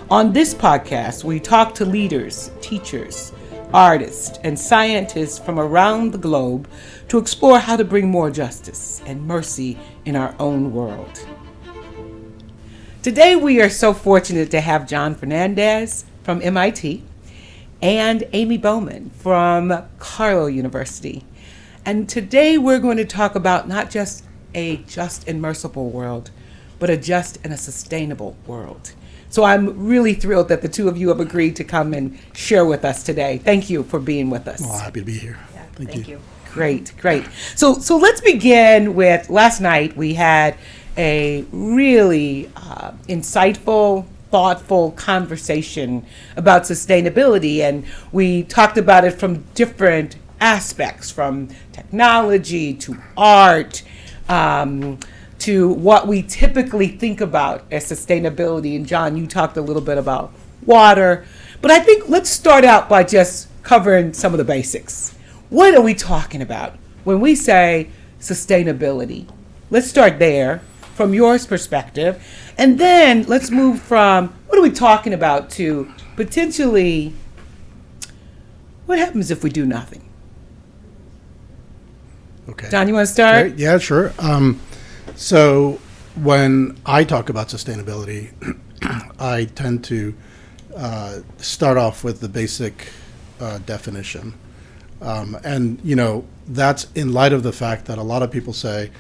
On this podcast, we talk to leaders, teachers, artists, and scientists from around the globe to explore how to bring more justice and mercy in our own world. Today, we are so fortunate to have John Fernández from MIT and Amy Bowman from Carlow University. And today, we're going to talk about not just a just and merciful world, but a just and a sustainable world. So I'm really thrilled that the two of you have agreed to come and share with us today. Thank you for being with us. Well, happy to be here. Yeah, Thank you. Great. So let's begin with last night. We had a really insightful, thoughtful conversation about sustainability, and we talked about it from different aspects, from technology to art, to what we typically think about as sustainability. And John, you talked a little bit about water, but I think let's start out by just covering some of the basics. What are we talking about when we say sustainability? Let's start there from your perspective, and then let's move from what are we talking about to potentially what happens if we do nothing. Okay. John, you want to start? Okay. Yeah, sure. So when I talk about sustainability, I tend to start off with the basic definition. And, that's in light of the fact that a lot of people say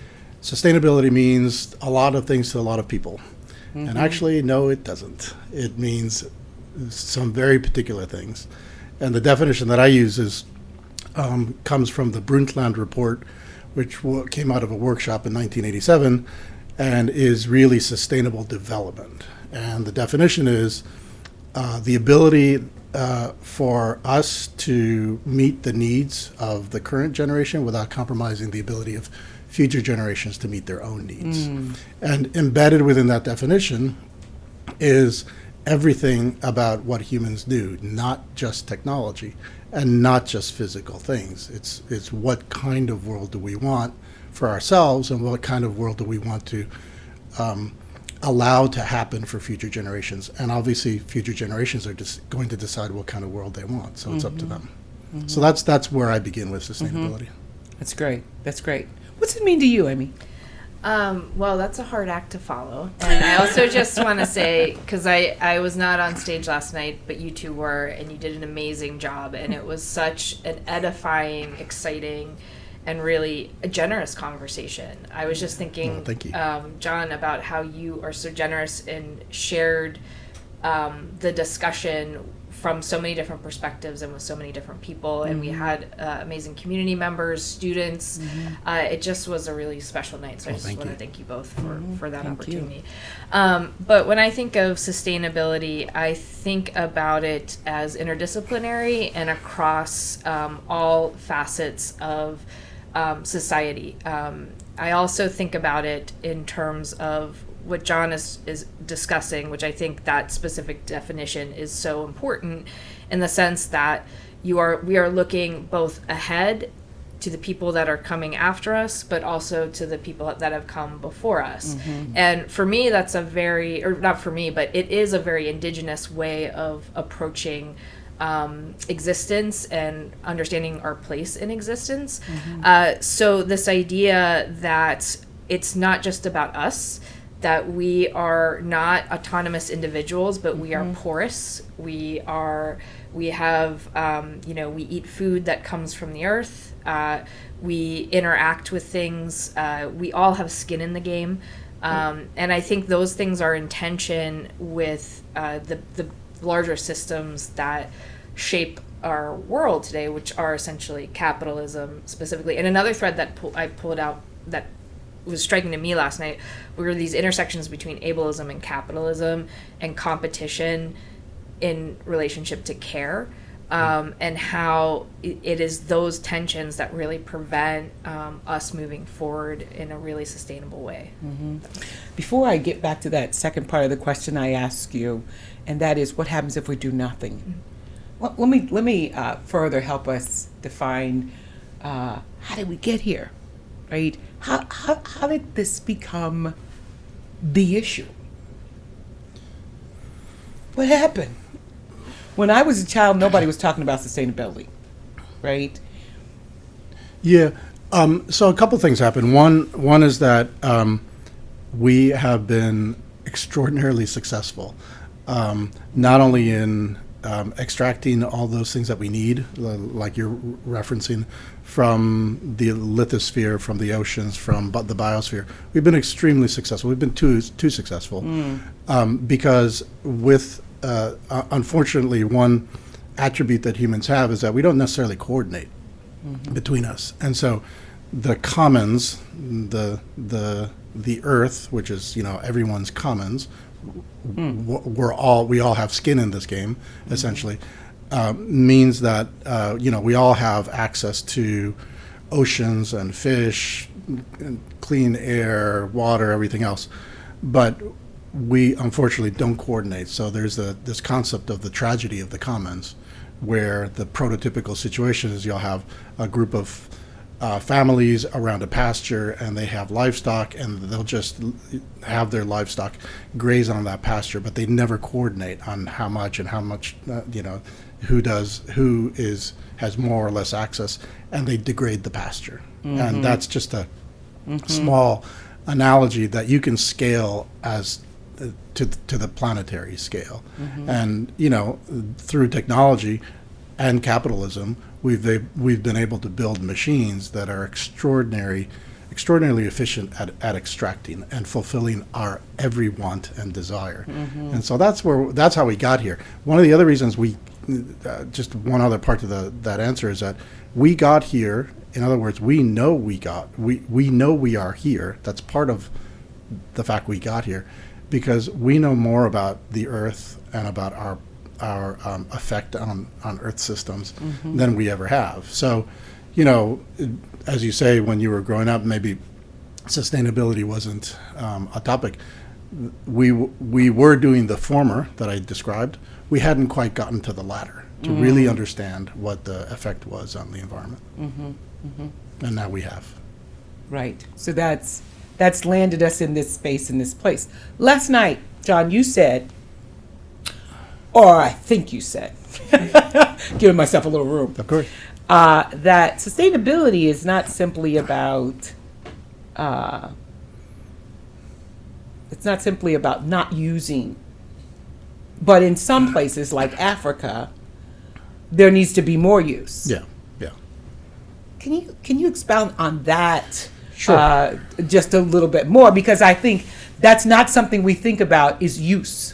sustainability means a lot of things to a lot of people. Mm-hmm. And actually, no, it doesn't. It means some very particular things. And the definition that I use comes from the Brundtland Report, which came out of a workshop in 1987 and is really sustainable development. And the definition is the ability for us to meet the needs of the current generation without compromising the ability of future generations to meet their own needs. And embedded within that definition is everything about what humans do, not just technology and not just physical things. It's what kind of world do we want for ourselves, and what kind of world do we want to allow to happen for future generations. And obviously future generations are just going to decide what kind of world they want, so it's up to them. So that's where I begin with sustainability. That's great. What's it mean to you, Amy? Well, that's a hard act to follow. And I also just want to say, because I was not on stage last night, but you two were, and you did an amazing job. And it was such an edifying, exciting, and really a generous conversation. I was just thinking, thank you. John, about how you are so generous and shared the discussion from so many different perspectives and with so many different people. And we had amazing community members, students. It just was a really special night. So I just want to thank you both for that opportunity. But when I think of sustainability, I think about it as interdisciplinary and across all facets of society. I also think about it in terms of what John is discussing, which I think that specific definition is so important in the sense that we are looking both ahead to the people that are coming after us, but also to the people that have come before us. And for me, that's a very, or not for me, but it is a very indigenous way of approaching existence and understanding our place in existence. So this idea that it's not just about us, that we are not autonomous individuals, but we are porous. We have, we eat food that comes from the earth. We interact with things. We all have skin in the game. And I think those things are in tension with the larger systems that shape our world today, which are essentially capitalism specifically. And another thread that I pulled out that was striking to me last night were these intersections between ableism and capitalism and competition in relationship to care, and how it is those tensions that really prevent us moving forward in a really sustainable way. Before I get back to that second part of the question I asked you, and that is what happens if we do nothing? Well, let me further help us define how did we get here, right? How did this become the issue? What happened? When I was a child, nobody was talking about sustainability, right? Yeah. So a couple things happened. One is that we have been extraordinarily successful, not only in extracting all those things that we need, like you're referencing, from the lithosphere, from the oceans, from the biosphere. We've been extremely successful. We've been too successful because with unfortunately one attribute that humans have is that we don't necessarily coordinate between us, and so the commons, the earth, which is everyone's commons. We all have skin in this game, essentially, means that we all have access to oceans and fish, and clean air, water, everything else, but we unfortunately don't coordinate. So there's this concept of the tragedy of the commons, where the prototypical situation is you'll have a group of families around a pasture, and they have livestock, and they'll just have their livestock graze on that pasture, but they never coordinate on how much who has more or less access, and they degrade the pasture. And that's just a small analogy that you can scale as to the planetary scale. And through technology and capitalism, we've been able to build machines that are extraordinarily efficient at extracting and fulfilling our every want and desire. And so that's how we got here. One of the other reasons just one other part to that answer is that we got here. In other words, we know we know we are here. That's part of the fact we got here, because we know more about the Earth and about our effect on Earth systems than we ever have. So, as you say, when you were growing up, maybe sustainability wasn't a topic. We were doing the former that I described. We hadn't quite gotten to the latter to really understand what the effect was on the environment. And now we have. Right. So that's landed us in this space, in this place. Last night, John, you said, or I think you said, giving myself a little room, Of course. that sustainability is not simply about not using, but in some places like Africa, there needs to be more use. Yeah. Can you expound on that? Sure. Just a little bit more, because I think that's not something we think about is use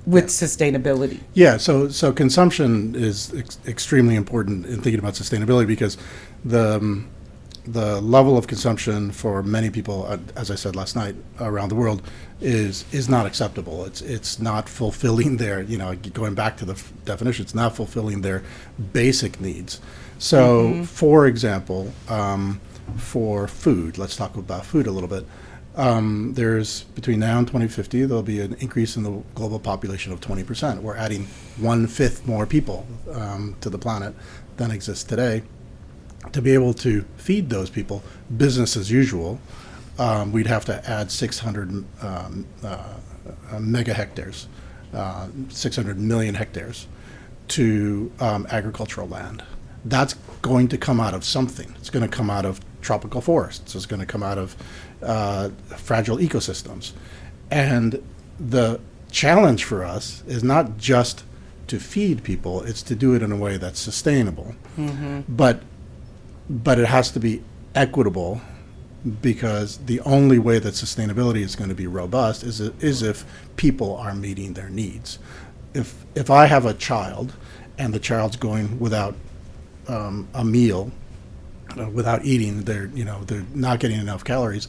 with sustainability. Yeah, so consumption is extremely important in thinking about sustainability, because the level of consumption for many people, as I said last night, around the world is not acceptable. It's not fulfilling their, going back to the definition, it's not fulfilling their basic needs. So, for example, for food, let's talk about food a little bit. There's, between now and 2050, there'll be an increase in the global population of 20%. We're adding 1/5 more people to the planet than exists today. To be able to feed those people, business as usual, we'd have to add 600 mega hectares, 600 million hectares to agricultural land. That's going to come out of something. It's going to come out of tropical forests. It's going to come out of fragile ecosystems. And the challenge for us is not just to feed people, it's to do it in a way that's sustainable. But it has to be equitable, because the only way that sustainability is going to be robust is if people are meeting their needs. If I have a child and the child's going without a meal, without eating, they're not getting enough calories,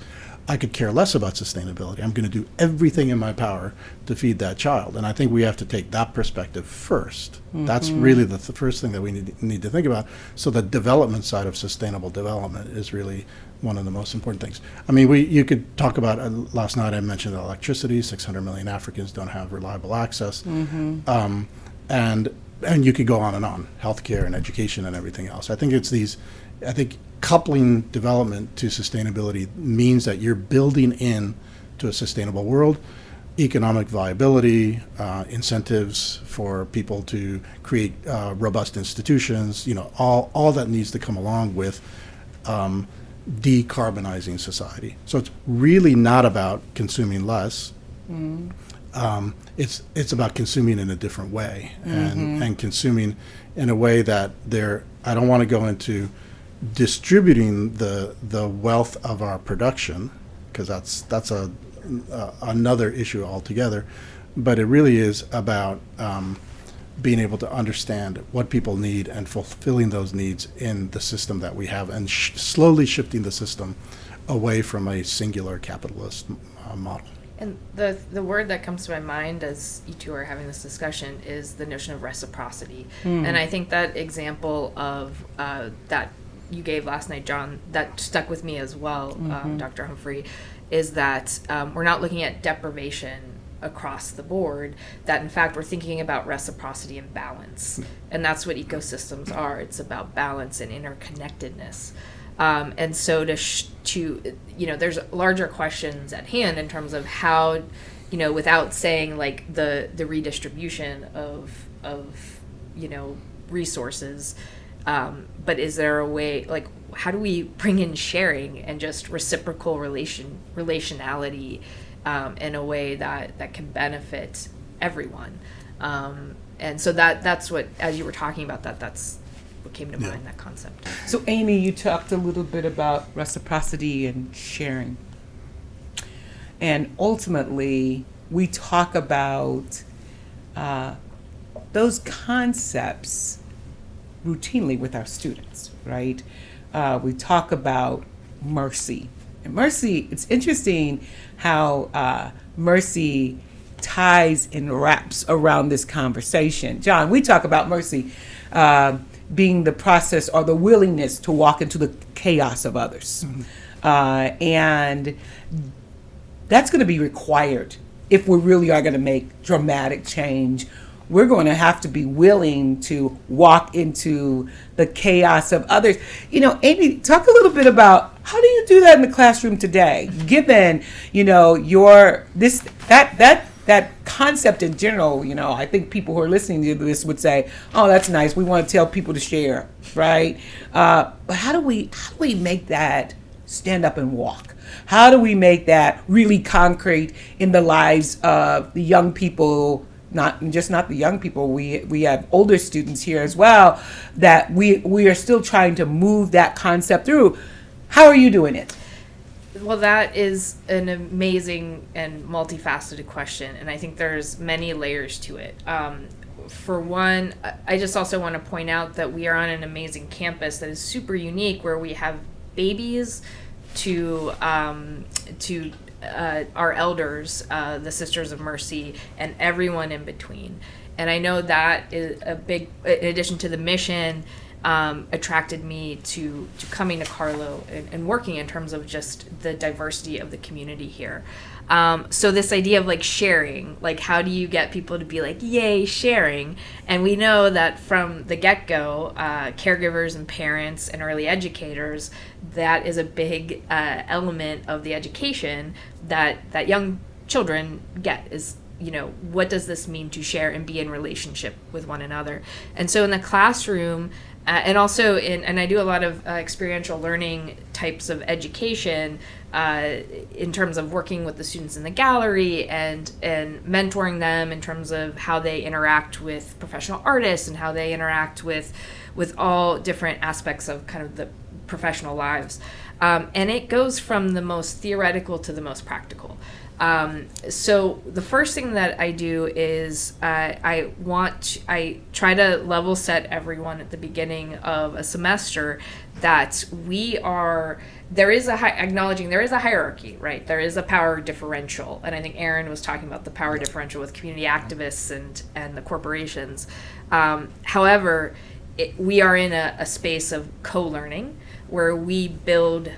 I could care less about sustainability. I'm going to do everything in my power to feed that child. And I think we have to take that perspective first. That's really the first thing that we need to think about. So the development side of sustainable development is really one of the most important things. I mean, you could talk about, last night I mentioned electricity. 600 million Africans don't have reliable access. And you could go on and on, healthcare and education and everything else. I think coupling development to sustainability means that you're building in to a sustainable world, economic viability, incentives for people to create robust institutions, all that needs to come along with decarbonizing society. So it's really not about consuming less. It's about consuming in a different way, and consuming in a way that I don't want to go into distributing the wealth of our production, because that's another issue altogether. But it really is about being able to understand what people need and fulfilling those needs in the system that we have, and slowly shifting the system away from a singular capitalist model. And the word that comes to my mind as you two are having this discussion is the notion of reciprocity. And I think that example of that you gave last night, John, that stuck with me as well, Dr. Humphrey, is that we're not looking at deprivation across the board, that in fact we're thinking about reciprocity and balance. And that's what ecosystems are. It's about balance and interconnectedness. And so there's larger questions at hand in terms of how, without saying like the redistribution of resources, but is there a way, like, how do we bring in sharing and just reciprocal relationality in a way that can benefit everyone? And so that's what, as you were talking about that's what came to mind, that concept. So Amy, you talked a little bit about reciprocity and sharing. And ultimately, we talk about those concepts routinely with our students, right? We talk about mercy. And mercy, it's interesting how mercy ties and wraps around this conversation. John, we talk about mercy being the process or the willingness to walk into the chaos of others. And that's going to be required if we really are going to make dramatic change. We're going to have to be willing to walk into the chaos of others. Amy, talk a little bit about how do you do that in the classroom today, given, that concept in general. I think people who are listening to this would say, oh, that's nice. We want to tell people to share, right? But how do we make that stand up and walk? How do we make that really concrete in the lives of the young people? Not the young people. We have older students here as well, that we are still trying to move that concept through. How are you doing it? Well, that is an amazing and multifaceted question, and I think there's many layers to it. For one, I just also want to point out that we are on an amazing campus that is super unique, where we have babies to our elders, the Sisters of Mercy, and everyone in between. And I know that is a big, in addition to the mission, attracted me to coming to Carlow and working in terms of just the diversity of the community here. So this idea of like sharing, like how do you get people to be like, yay, sharing? And we know that from the get-go, caregivers and parents and early educators, that is a big element of the education that young children get is, what does this mean to share and be in relationship with one another? And so in the classroom, and also and I do a lot of experiential learning types of education in terms of working with the students in the gallery and mentoring them in terms of how they interact with professional artists and how they interact with all different aspects of kind of the professional lives. And it goes from the most theoretical to the most practical. So the first thing that I do is I try to level set everyone at the beginning of a semester that acknowledging there is a hierarchy, right? There is a power differential. And I think Aaron was talking about the power differential with community activists and the corporations. However, we are in a space of co-learning where we build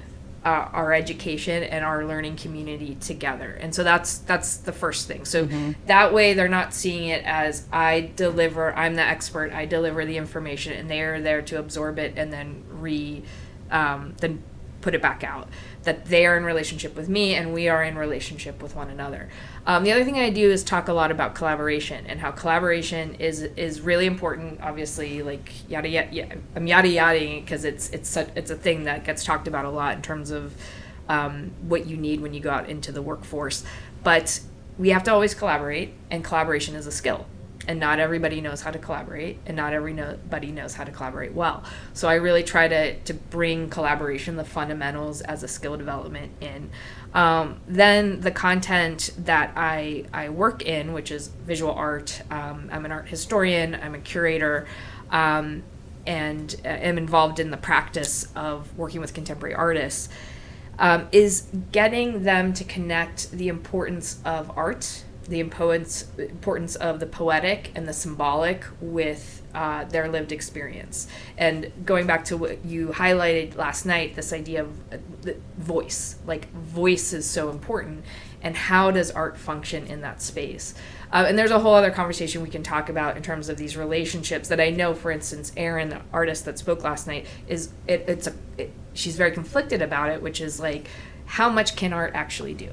our education and our learning community together. And so that's the first thing. So that way they're not seeing it as I'm the expert, I deliver the information, and they are there to absorb it and then put it back out, that they are in relationship with me and we are in relationship with one another. The other thing I do is talk a lot about collaboration and how collaboration is really important. Obviously, like I'm yada-yadaing because it's a thing that gets talked about a lot in terms of what you need when you go out into the workforce. But we have to always collaborate, and collaboration is a skill. And not everybody knows how to collaborate, and not everybody knows how to collaborate well. So I really try to bring collaboration, the fundamentals, as a skill development in. Then the content that I work in, which is visual art. I'm an art historian, I'm a curator, and am involved in the practice of working with contemporary artists, is getting them to connect the importance of art, the importance of the poetic and the symbolic with their lived experience. And going back to what you highlighted last night, this idea of voice, like voice is so important, and how does art function in that space? And there's a whole other conversation we can talk about in terms of these relationships that I know, for instance, Erin, the artist that spoke last night, she's very conflicted about it, which is like, how much can art actually do?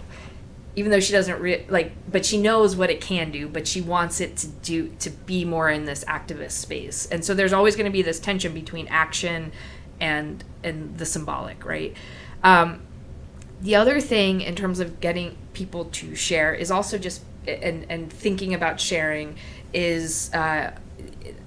Even though she doesn't but she knows what it can do, but she wants it to be more in this activist space. And so there's always going to be this tension between action and the symbolic, right? The other thing in terms of getting people to share is also just, and thinking about sharing is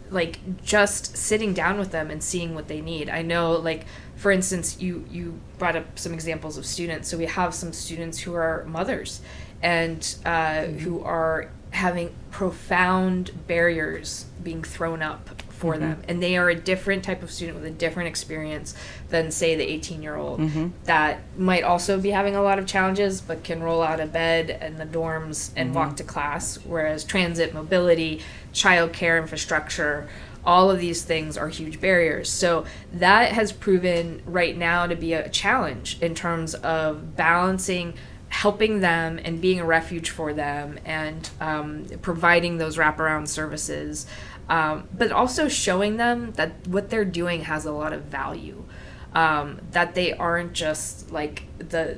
like just sitting down with them and seeing what they need. I know, like, for instance, you brought up some examples of students. So we have some students who are mothers and who are having profound barriers being thrown up for them. And they are a different type of student with a different experience than, say, the 18-year-old that might also be having a lot of challenges, but can roll out of bed in the dorms and walk to class. Whereas transit, mobility, childcare infrastructure, all of these things are huge barriers. So that has proven right now to be a challenge in terms of balancing helping them and being a refuge for them, and providing those wraparound services, but also showing them that what they're doing has a lot of value, that they aren't just like the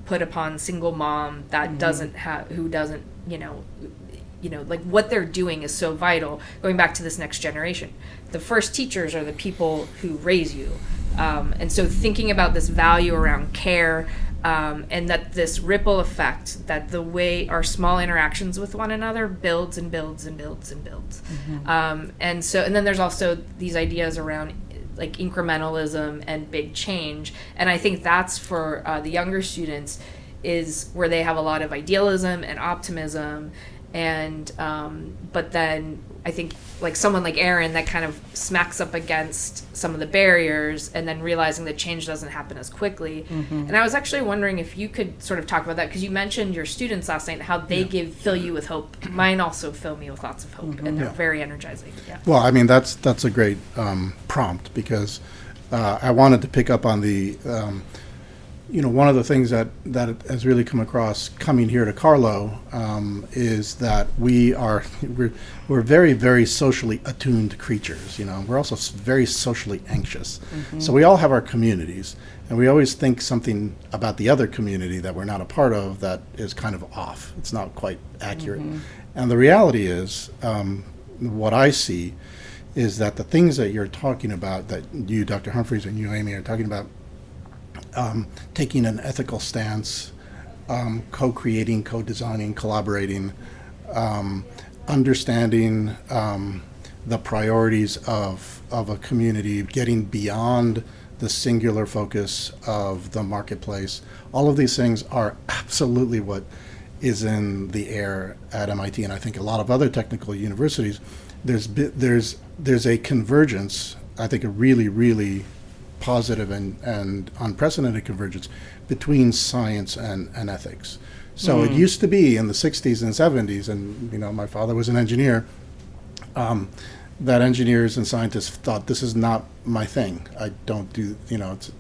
put upon single mom that doesn't have, who doesn't, like what they're doing is so vital. Going back to this next generation, the first teachers are the people who raise you. And so thinking about this value around care, and that this ripple effect, that the way our small interactions with one another builds and builds and builds and builds. And then there's also these ideas around like incrementalism and big change. And I think that's for the younger students is where they have a lot of idealism and optimism. And but then I think like someone like Erin that kind of smacks up against some of the barriers, and then realizing that change doesn't happen as quickly. And I was actually wondering if you could sort of talk about that, because you mentioned your students last night, how they fill you with hope. Mine also fill me with lots of hope, and they're very energizing. Well, I mean, that's a great prompt, because I wanted to pick up on the one of the things that has really come across coming here to Carlow is that we're very, very socially attuned creatures. We're also very socially anxious. So we all have our communities, and we always think something about the other community that we're not a part of that is kind of off. It's not quite accurate. And the reality is, what I see is that the things that you're talking about, that you, Dr. Humphreys, and you, Amy, are talking about, taking an ethical stance, co-creating, co-designing, collaborating, understanding the priorities of a community, getting beyond the singular focus of the marketplace. All of these things are absolutely what is in the air at MIT, and I think a lot of other technical universities. There's a convergence, I think a really, really positive and unprecedented convergence between science and ethics. So it used to be in the 60s and 70s, and my father was an engineer, that engineers and scientists thought, this is not my thing. I don't do,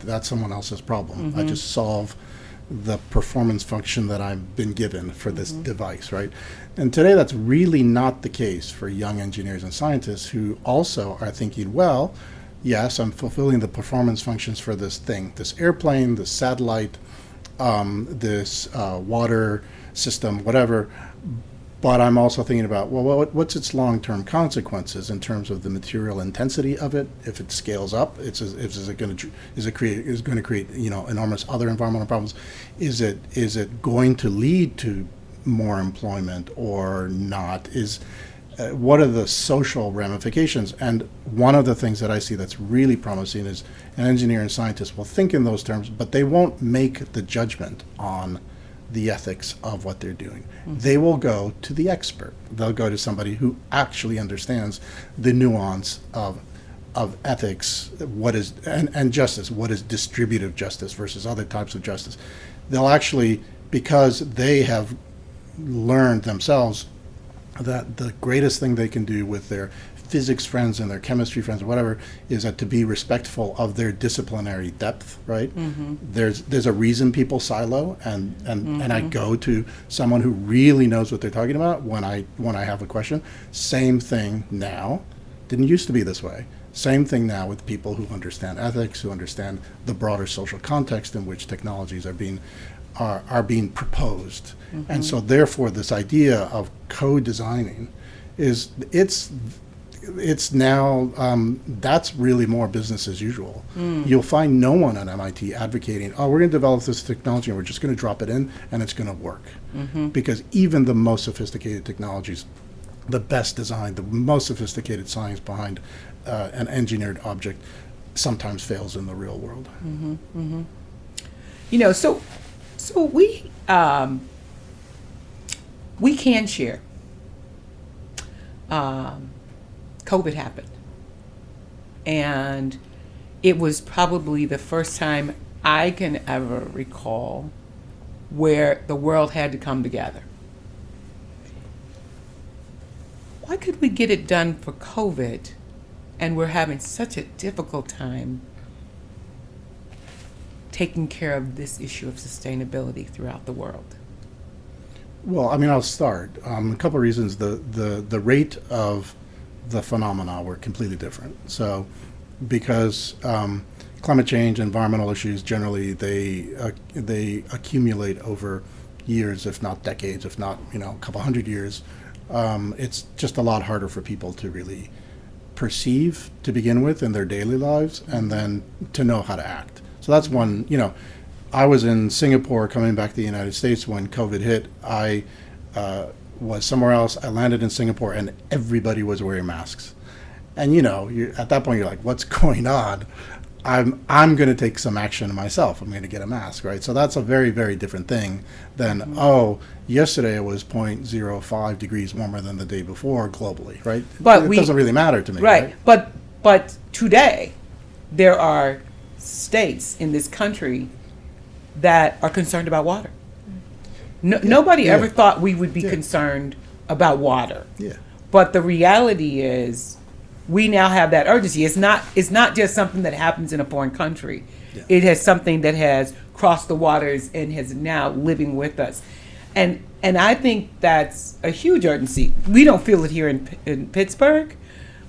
that's someone else's problem. I just solve the performance function that I've been given for this device, right? And today that's really not the case for young engineers and scientists, who also are thinking, well, yes, I'm fulfilling the performance functions for this thing, this airplane, this satellite, this water system, whatever. But I'm also thinking about, well, what's its long-term consequences in terms of the material intensity of it? If it scales up, is it going to create enormous other environmental problems? Is it going to lead to more employment or not? What are the social ramifications? And one of the things that I see that's really promising is an engineer and scientist will think in those terms, but they won't make the judgment on the ethics of what they're doing. Mm-hmm. They will go to the expert. They'll go to somebody who actually understands the nuance of ethics, what is and justice, what is distributive justice versus other types of justice. They'll actually, because they have learned themselves that the greatest thing they can do with their physics friends and their chemistry friends or whatever is to be respectful of their disciplinary depth, right? Mm-hmm. There's a reason people silo, and I go to someone who really knows what they're talking about when I have a question. Same thing now. Didn't used to be this way. Same thing now with people who understand ethics, who understand the broader social context in which technologies are being proposed. Mm-hmm. And so therefore this idea of co-designing it's now, that's really more business as usual. You'll find no one at MIT advocating, we're going to develop this technology and we're just going to drop it in and it's going to work. Mm-hmm. Because even the most sophisticated technologies, the best design, the most sophisticated science behind an engineered object sometimes fails in the real world. Mm-hmm. Mm-hmm. So we can share. COVID happened, and it was probably the first time I can ever recall where the world had to come together. Why could we get it done for COVID, and we're having such a difficult time taking care of this issue of sustainability throughout the world? Well, I'll start. A couple of reasons. The rate of the phenomena were completely different. So because climate change, environmental issues, generally they accumulate over years, if not decades, if not a couple hundred years. It's just a lot harder for people to really perceive to begin with in their daily lives, and then to know how to act. So that's one. I was in Singapore coming back to the United States when COVID hit. I was somewhere else. I landed in Singapore and everybody was wearing masks. And at that point you're like, what's going on? I'm going to take some action myself. I'm going to get a mask, right? So that's a very, very different thing than, yesterday it was 0.05 degrees warmer than the day before globally, right? But it doesn't really matter to me, right? But today there are states in this country that are concerned about water. Nobody ever thought we would be concerned about water. Yeah. But the reality is we now have that urgency. It's not just something that happens in a foreign country. Yeah. It has something that has crossed the waters and has now living with us. And I think that's a huge urgency. We don't feel it here in Pittsburgh,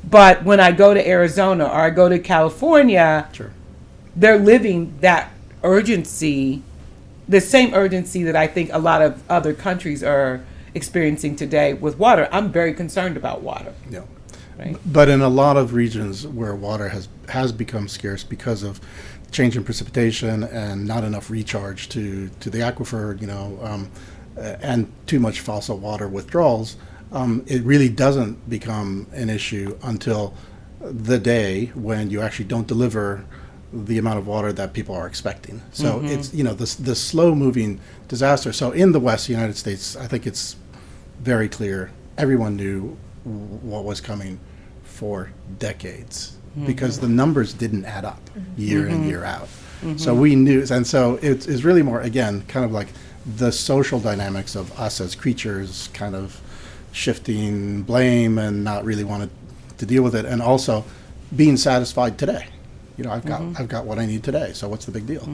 but when I go to Arizona or I go to California, sure, they're living that urgency, the same urgency that I think a lot of other countries are experiencing today with water. I'm very concerned about water. Yeah. Right? But in a lot of regions where water has become scarce because of change in precipitation and not enough recharge to the aquifer, and too much fossil water withdrawals, it really doesn't become an issue until the day when you actually don't deliver the amount of water that people are expecting. So it's, the slow moving disaster. So in the West, the United States, I think it's very clear. Everyone knew what was coming for decades because the numbers didn't add up year in, year out. So we knew, and so it's really more, again, kind of like the social dynamics of us as creatures kind of shifting blame and not really wanting to deal with it, and also being satisfied today. I've got what I need today, so what's the big deal?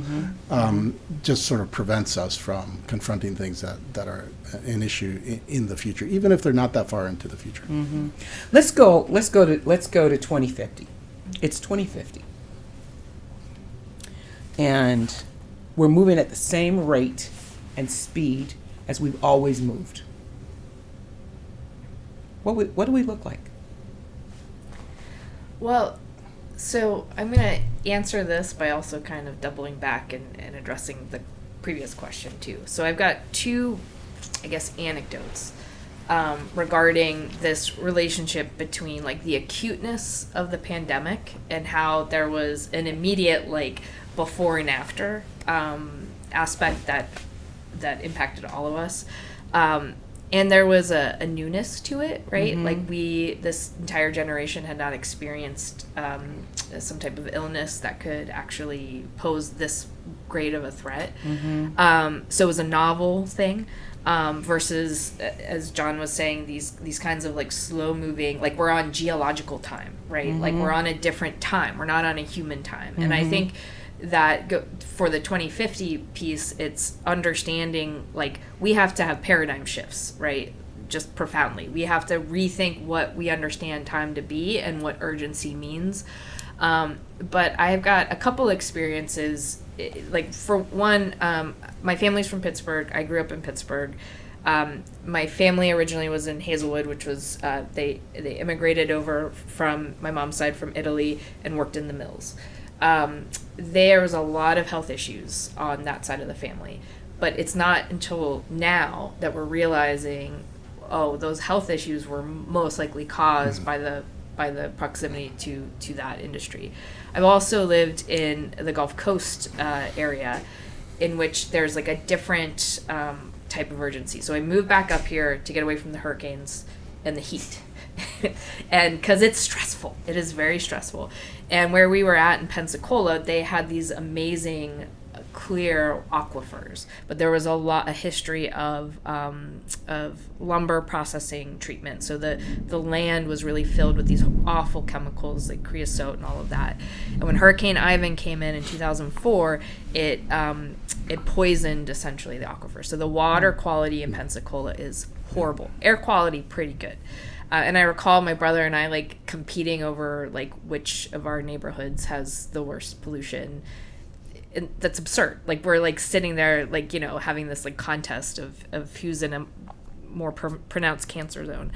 Just sort of prevents us from confronting things that are an issue in the future, even if they're not that far into the future. Let's go to 2050. It's 2050. And we're moving at the same rate and speed as we've always moved. What do we look like? Well, so I'm going to answer this by also kind of doubling back and addressing the previous question too. So I've got two, I guess, anecdotes regarding this relationship between like the acuteness of the pandemic and how there was an immediate like before and after aspect that impacted all of us. And there was a newness to it, right? Mm-hmm. Like this entire generation had not experienced some type of illness that could actually pose this great of a threat. Mm-hmm. So it was a novel thing versus, as John was saying, these kinds of like slow moving, like we're on geological time, right? Mm-hmm. Like we're on a different time. We're not on a human time. Mm-hmm. And I think that for the 2050 piece, it's understanding like we have to have paradigm shifts, right? Just profoundly. We have to rethink what we understand time to be and what urgency means. But I've got a couple experiences. Like for one, my family's from Pittsburgh. I grew up in Pittsburgh. My family originally was in Hazelwood, which was they immigrated over from my mom's side from Italy and worked in the mills. There was a lot of health issues on that side of the family, but it's not until now that we're realizing, oh, those health issues were most likely caused by the proximity to that industry. I've also lived in the Gulf Coast area, in which there's like a different type of urgency. So I moved back up here to get away from the hurricanes and the heat. And because it's stressful, it is very stressful. And where we were at in Pensacola, they had these amazing clear aquifers, but there was a history of lumber processing treatment. So the land was really filled with these awful chemicals like creosote and all of that. And when Hurricane Ivan came in 2004, it poisoned essentially the aquifer. So the water quality in Pensacola is horrible. Air quality pretty good. And I recall my brother and I like competing over like which of our neighborhoods has the worst pollution. And that's absurd. Like we're like sitting there like, you know, having this like contest of who's in a more pronounced cancer zone.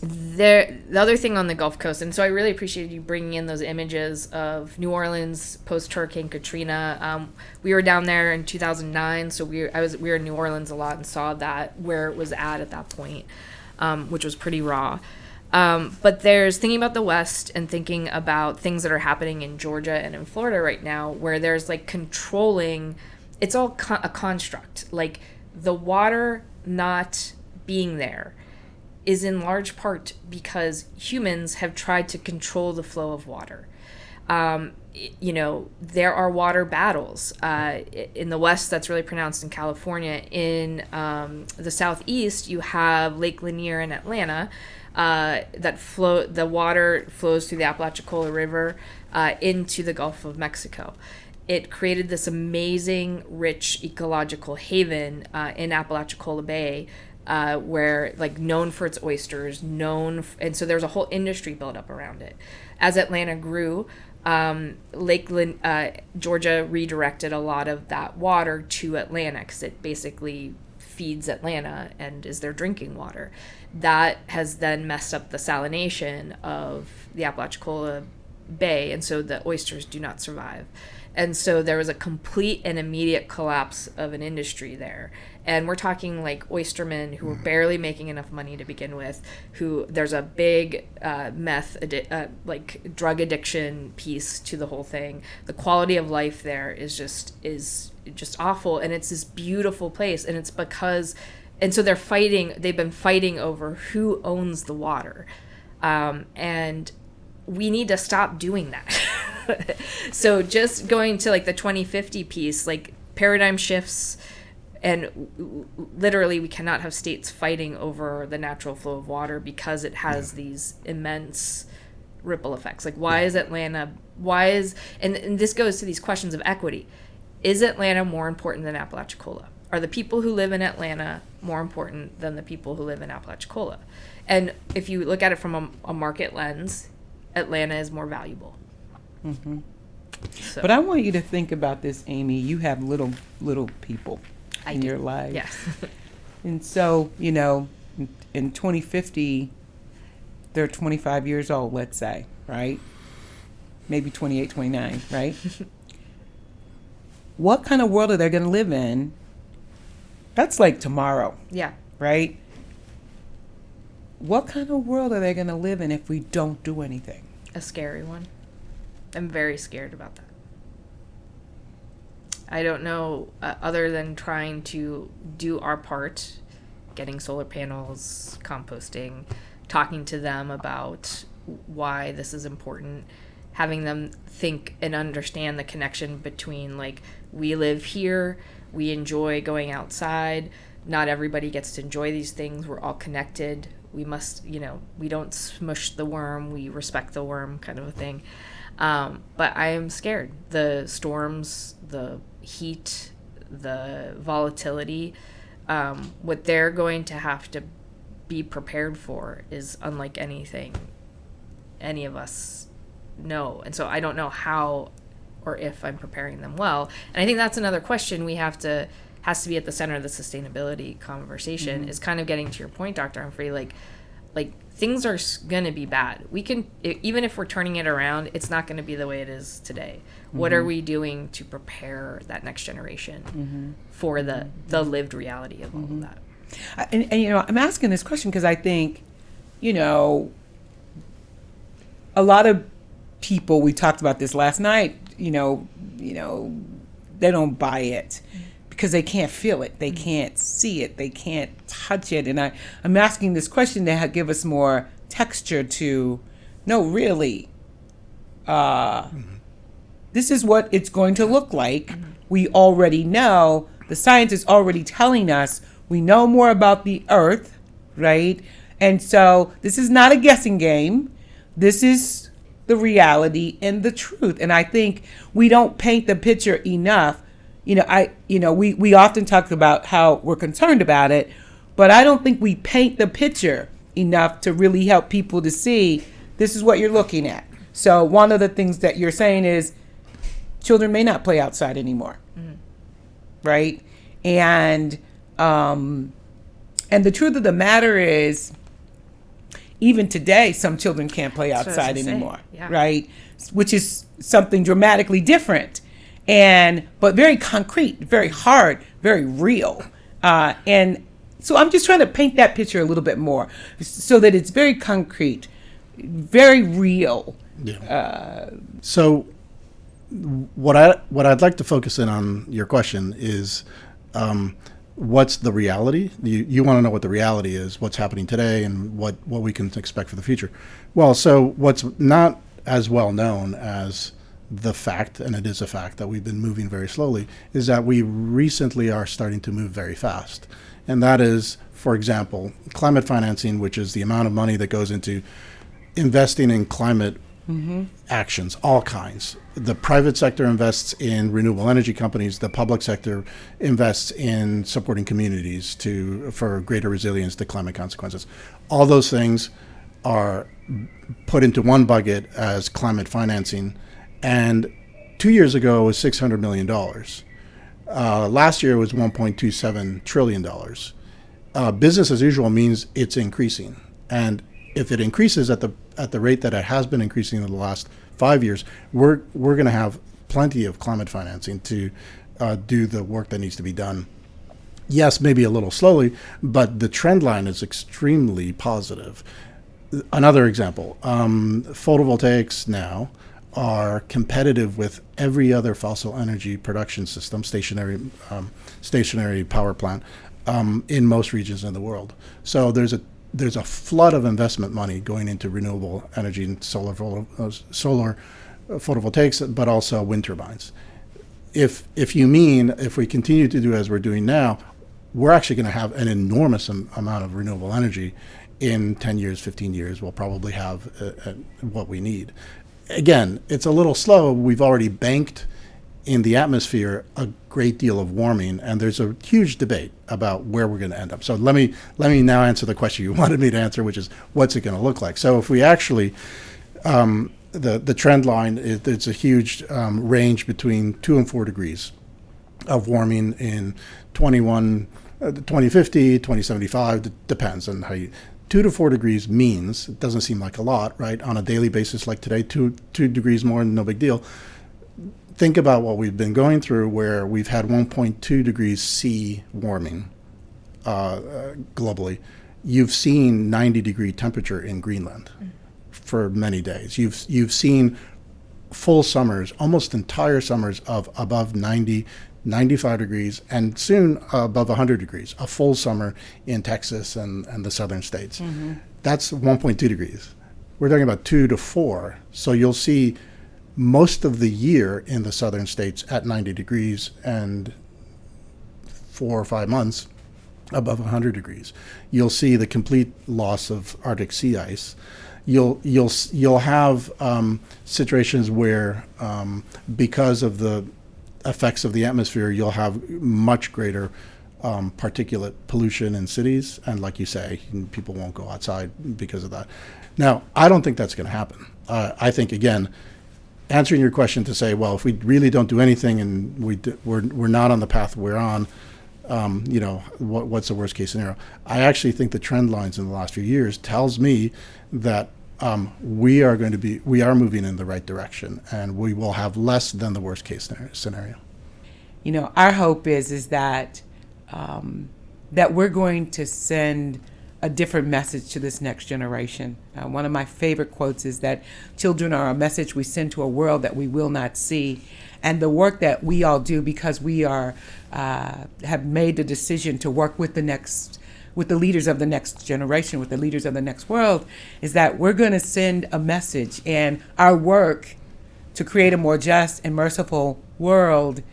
The other thing on the Gulf Coast, and so I really appreciated you bringing in those images of New Orleans post Hurricane Katrina. We were down there in 2009, so we were in New Orleans a lot and saw that where it was at that point. Which was pretty raw. But there's thinking about the West and thinking about things that are happening in Georgia and in Florida right now, where there's like controlling, it's all a construct. Like the water not being there is in large part because humans have tried to control the flow of water. You know, there are water battles. In the West, that's really pronounced in California. In the Southeast, you have Lake Lanier in Atlanta. The water flows through the Apalachicola River into the Gulf of Mexico. It created this amazing, rich ecological haven in Apalachicola Bay, where like known for its oysters, and so there's a whole industry built up around it. As Atlanta grew, Georgia redirected a lot of that water to Atlanta because it basically feeds Atlanta and is their drinking water. That has then messed up the salination of the Apalachicola Bay, and so the oysters do not survive. And so there was a complete and immediate collapse of an industry there. And we're talking like oystermen who were barely making enough money to begin with, who there's a big drug addiction piece to the whole thing. The quality of life there is just awful. And it's this beautiful place. And it's because, and so they've been fighting over who owns the water. And we need to stop doing that. So just going to like the 2050 piece, like paradigm shifts, and literally we cannot have states fighting over the natural flow of water because it has these immense ripple effects. Like why is Atlanta, and this goes to these questions of equity. Is Atlanta more important than Apalachicola? Are the people who live in Atlanta more important than the people who live in Apalachicola? And if you look at it from a market lens, Atlanta is more valuable. So, But I want you to think about this, Amy. You have little people I in do. your life. Yes. And so, in 2050, they're 25 years old, let's say, right? Maybe 28, 29, right? What kind of world are they going to live in? That's like tomorrow, Yeah. right? What kind of world are they going to live in if we don't do anything? A scary one. I'm very scared about that. I don't know, other than trying to do our part, getting solar panels, composting, talking to them about why this is important, having them think and understand the connection between, like, we live here, we enjoy going outside, not everybody gets to enjoy these things, we're all connected, we must, we don't smush the worm, we respect the worm, kind of a thing. But I am scared. The storms, the heat, the volatility, what they're going to have to be prepared for is unlike anything any of us know. And so I don't know how or if I'm preparing them well. And I think that's another question has to be at the center of the sustainability conversation, is kind of getting to your point, Dr. Humphrey, like things are going to be bad. We can, even if we're turning it around, it's not going to be the way it is today. What are we doing to prepare that next generation for the lived reality of all of that? And I'm asking this question because I think, a lot of people, we talked about this last night, they don't buy it because they can't feel it, they can't see it, they can't touch it. And I'm asking this question to give us more texture to, no, really, this is what it's going to look like. We already know, the science is already telling us, we know more about the earth, right? And so this is not a guessing game. This is the reality and the truth. And I think we don't paint the picture enough. We often talk about how we're concerned about it, but I don't think we paint the picture enough to really help people to see this is what you're looking at. So one of the things that you're saying is children may not play outside anymore, right? And the truth of the matter is, even today, some children can't play outside anymore, right? Which is something dramatically different, but very concrete, very hard, very real. And so I'm just trying to paint that picture a little bit more so that it's very concrete, very real. Yeah. So what I'd like to focus in on your question is, what's the reality? You want to know what the reality is, what's happening today, and what we can expect for the future. Well, so what's not as well known as the fact, and it is a fact that we've been moving very slowly, is that we recently are starting to move very fast. And that is, for example, climate financing, which is the amount of money that goes into investing in climate actions, all kinds. The private sector invests in renewable energy companies. The public sector invests in supporting communities for greater resilience to climate consequences. All those things are put into one bucket as climate financing. And 2 years ago it was $600 million. Last year it was $1.27 trillion. Business as usual means it's increasing. And if it increases at the rate that it has been increasing in the last 5 years, we're going to have plenty of climate financing to do the work that needs to be done. Yes, maybe a little slowly, but the trend line is extremely positive. Another example, photovoltaics now are competitive with every other fossil energy production system, stationary power plant, in most regions in the world. So there's a flood of investment money going into renewable energy and solar photovoltaics, but also wind turbines. If we continue to do as we're doing now, we're actually going to have an enormous amount of renewable energy in 10 years, 15 years. We'll probably have what we need. Again, it's a little slow. We've already banked in the atmosphere a great deal of warming, and there's a huge debate about where we're going to end up. So let me now answer the question you wanted me to answer, which is what's it going to look like? So if we actually The trend line, it's a huge range between 2 and 4 degrees of warming in 2050, 2075, depends on how you. 2 to 4 degrees means, it doesn't seem like a lot, right? On a daily basis like today, 2 degrees more, no big deal. Think about what we've been going through where we've had 1.2 degrees C warming globally. You've seen 90-degree temperature in Greenland for many days. You've seen full summers, almost entire summers of above 90, 95 degrees, and soon above 100 degrees, a full summer in Texas and the southern states. Mm-hmm. That's 1.2 degrees. We're talking about 2 to 4. So you'll see most of the year in the southern states at 90 degrees and 4 or 5 months above 100 degrees. You'll see the complete loss of Arctic sea ice. You'll have situations where because of the effects of the atmosphere, you'll have much greater particulate pollution in cities, and like you say, people won't go outside because of that. Now, I don't think that's going to happen. I think, again, answering your question to say, well, if we really don't do anything and we're not on the path we're on, what's the worst case scenario? I actually think the trend lines in the last few years tells me that we are moving in the right direction, and we will have less than the worst case scenario. Our hope is that that we're going to send a different message to this next generation. One of my favorite quotes is that children are a message we send to a world that we will not see. And the work that we all do, because we have made the decision to work with the leaders of the next generation, with the leaders of the next world, is that we're going to send a message. And our work to create a more just and merciful world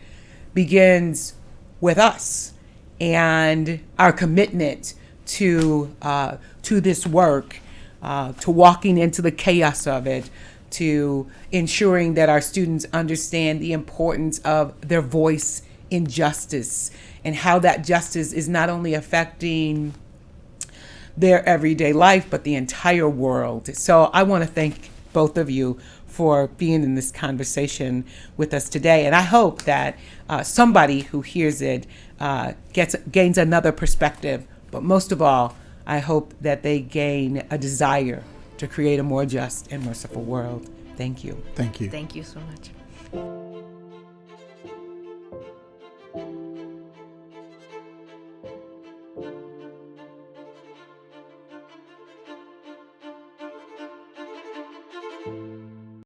begins with us, and our commitment to this work, to walking into the chaos of it, to ensuring that our students understand the importance of their voice in justice and how that justice is not only affecting their everyday life, but the entire world. So I want to thank both of you for being in this conversation with us today. And I hope that somebody who hears it gains another perspective. But most of all, I hope that they gain a desire to create a more just and merciful world. Thank you. Thank you. Thank you so much.